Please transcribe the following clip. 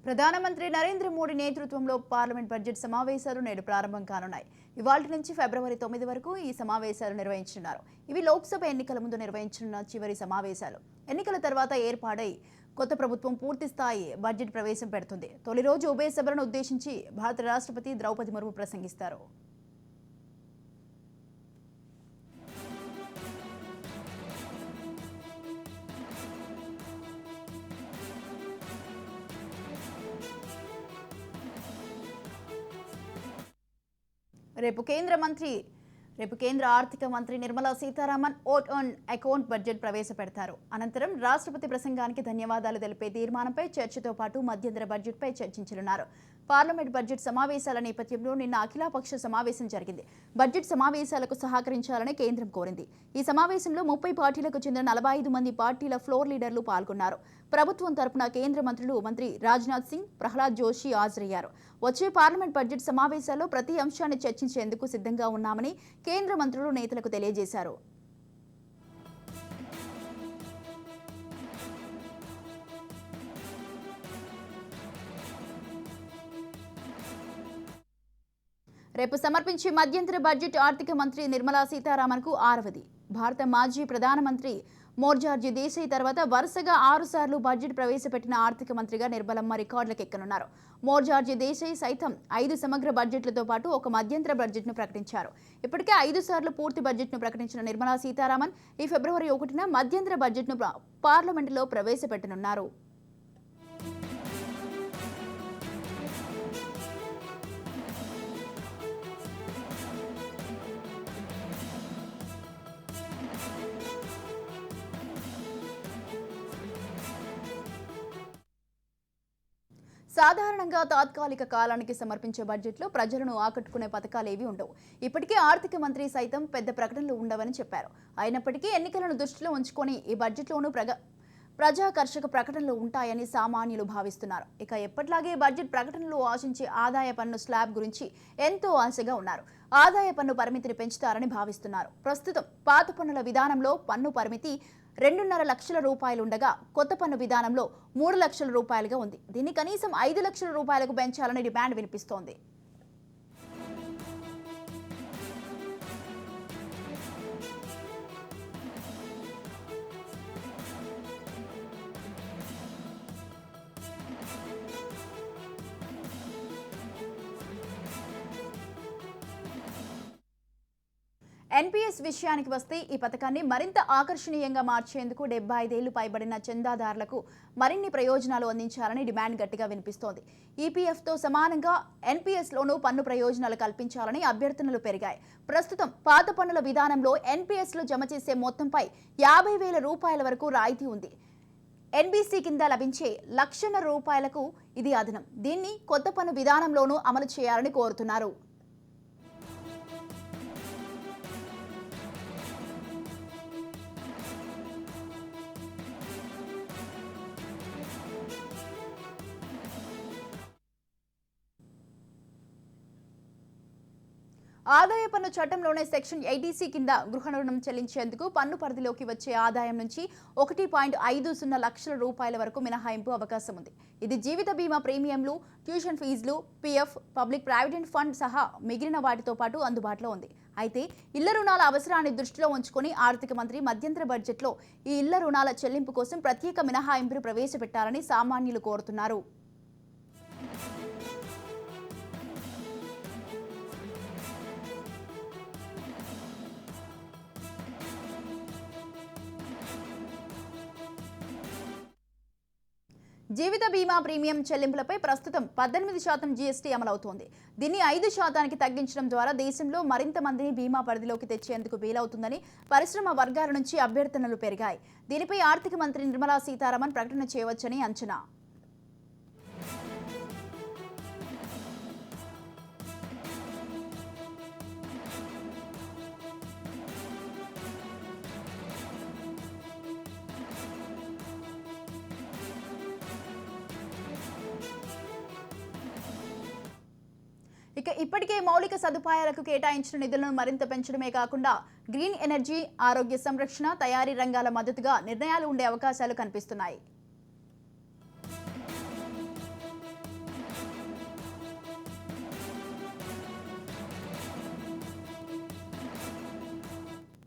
ప్రధానమంత్రి నరేంద్ర మోడీ నేతృత్వంలో parliament budget సమావేశాలు నేడు ప్రారంభం కానున్నాయి. ఇవాళ్టి నుంచి ఫిబ్రవరి 9 వరకు ఈ సమావేశాలు నిర్వహించనున్నారు. ఇవి లోక్సభ ఎన్నికల ముందు నిర్వహించనున్న చివరి సమావేశాలు. ఎన్నికల తర్వాత ఏర్పాటై కొత్త ప్రభుత్వం పూర్తి స్థాయి బడ్జెట్ ప్రవేశం పెడుతుంది. తొలి రోజు ఉభయ సభలను ఉద్దేశించి భారత రాష్ట్రపతి ద్రౌపది ముర్ము ప్రసంగిస్తారు. రేపు కేంద్ర ఆర్థిక మంత్రి Nirmala Sitharaman vote on account budget ప్రవేశపెడతారు. అనంతరం రాష్ట్రపతి ప్రసంగానికి ధన్యవాదాలు తెలిపే తీర్మానంపై చర్చతో పాటు మధ్యంతర బడ్జెట్పై చర్చించనున్నారు. పార్లమెంట్ బడ్జెట్ సమావేశాల నేపథ్యంలో నిన్న అఖిలపక్ష సమావేశం జరిగింది. బడ్జెట్ సమావేశాలకు సహకరించాలని కేంద్రం కోరింది. ఈ సమావేశంలో 30 పార్టీలకు చెందిన 45 మంది పార్టీల ఫ్లోర్ లీడర్లు పాల్గొన్నారు. ప్రభుత్వం తరపున కేంద్ర మంత్రులు మంత్రి రాజ్నాథ్ సింగ్, ప్రహ్లాద్ జోషి హాజరయ్యారు. వచ్చే పార్లమెంట్ బడ్జెట్ సమావేశాల్లో ప్రతి అంశాన్ని చర్చించేందుకు సిద్ధంగా ఉన్నామని కేంద్ర మంత్రులు నేతలకు తెలియజేశారు. రేపు సమర్పించే మధ్యంతర బడ్జెట్ ఆర్థిక మంత్రి నిర్మలా సీతారామన్కు 6వది. భారత మాజీ ప్రధానమంత్రి మోర్జార్జీ దేశాయ్ తర్వాత వరుసగా 6 సార్లు బడ్జెట్ ప్రవేశపెట్టిన ఆర్థిక మంత్రిగా నిర్మలమ్మ రికార్డులకు ఎక్కనున్నారు. మోర్జార్జీ దేశాయ్ సైతం 5 సమగ్ర బడ్జెట్లతో పాటు ఒక మధ్యంతర బడ్జెట్ను ప్రకటించారు. ఇప్పటికే 5 సార్లు పూర్తి బడ్జెట్ను ప్రకటించిన నిర్మలా సీతారామన్ ఈ ఫిబ్రవరి 1న మధ్యంతర బడ్జెట్ను పార్లమెంటులో ప్రవేశపెట్టనున్నారు. సాధారణంగా తాత్కాలిక కాలానికి సమర్పించే బడ్జెట్లో ప్రజలను ఆకట్టుకునే పథకాలేవీ ఉండవు. ఇప్పటికే ఆర్థిక మంత్రి సైతం పెద్ద ప్రకటనలు ఉండవని చెప్పారు. అయినప్పటికీ ఎన్నికలను దృష్టిలో ఉంచుకొని ఈ బడ్జెట్లోనూ ప్రజాకర్షక ప్రకటనలు ఉంటాయని సామాన్యులు భావిస్తున్నారు. ఇక ఎప్పట్లాగే బడ్జెట్ ప్రకటనలు ఆశించే ఆదాయ పన్ను స్లాబ్ గురించి ఎంతో ఆశగా ఉన్నారు. ఆదాయ పన్ను పరిమితిని పెంచుతారని భావిస్తున్నారు. ప్రస్తుతం పాత పన్నుల విధానంలో పన్ను పరిమితి 2.5 లక్షల రూపాయలుండగా కొత్త పన్ను విధానంలో 3 లక్షల రూపాయలుగా ఉంది. దీన్ని కనీసం 5 లక్షల రూపాయలకు పెంచాలని డిమాండ్ వినిపిస్తోంది. ఎన్పీఎస్ విషయానికి వస్తే ఈ పథకాన్ని మరింత ఆకర్షణీయంగా మార్చేందుకు 75 ఏళ్లు పైబడిన చందాదారులకు మరిన్ని ప్రయోజనాలు అందించాలని డిమాండ్ గట్టిగా వినిపిస్తోంది. ఈపీఎఫ్తో సమానంగా ఎన్పీఎస్లోనూ పన్ను ప్రయోజనాలు కల్పించాలని అభ్యర్థనలు పెరిగాయి. ప్రస్తుతం పాత పన్నుల విధానంలో ఎన్పీఎస్లో జమ చేసే మొత్తంపై 50,000 రూపాయల వరకు రాయితీ ఉంది. ఎన్బీసీ కింద లభించే ₹1,00,000 ఇది అదనం. దీన్ని కొత్త పన్ను విధానంలోనూ అమలు చేయాలని కోరుతున్నారు. ఆదాయ పన్ను చట్టంలోనే సెక్షన్ 80C కింద గృహ రుణం చెల్లించేందుకు పన్ను పరిధిలోకి వచ్చే ఆదాయం నుంచి 1.50 లక్షల రూపాయల వరకు మినహాయింపు అవకాశం ఉంది. ఇది జీవిత బీమా ప్రీమియంలు, ట్యూషన్ ఫీజులు, పీఎఫ్, పబ్లిక్ ప్రావిడెంట్ ఫండ్ సహా మిగిలిన వాటితో పాటు అందుబాటులో ఉంది. అయితే ఇళ్ల రుణాల అవసరాన్ని దృష్టిలో ఉంచుకొని ఆర్థిక మంత్రి మధ్యంతర బడ్జెట్లో ఈ ఇళ్ల రుణాల చెల్లింపు కోసం ప్రత్యేక మినహాయింపును ప్రవేశపెట్టాలని సామాన్యులు కోరుతున్నారు. జీవిత బీమా ప్రీమియం చెల్లింపులపై ప్రస్తుతం 18% జీఎస్టీ అమలవుతోంది. దీన్ని 5% తగ్గించడం ద్వారా దేశంలో మరింత మందిని బీమా పరిధిలోకి తెచ్చేందుకు వీలవుతుందని పరిశ్రమ వర్గాల నుంచి అభ్యర్థనలు పెరిగాయి. దీనిపై ఆర్థిక మంత్రి నిర్మలా సీతారామన్ ప్రకటన చేయవచ్చని అంచనా. ఇప్పటికే మౌలిక సదుపాయాలకు కేటాయించిన నిధులను మరింత పెంచడమే కాకుండా గ్రీన్ ఎనర్జీ, ఆరోగ్య సంరక్షణ, తయారీ రంగాల మద్దతుగా నిర్ణయాలు ఉండే అవకాశాలు కనిపిస్తున్నాయి.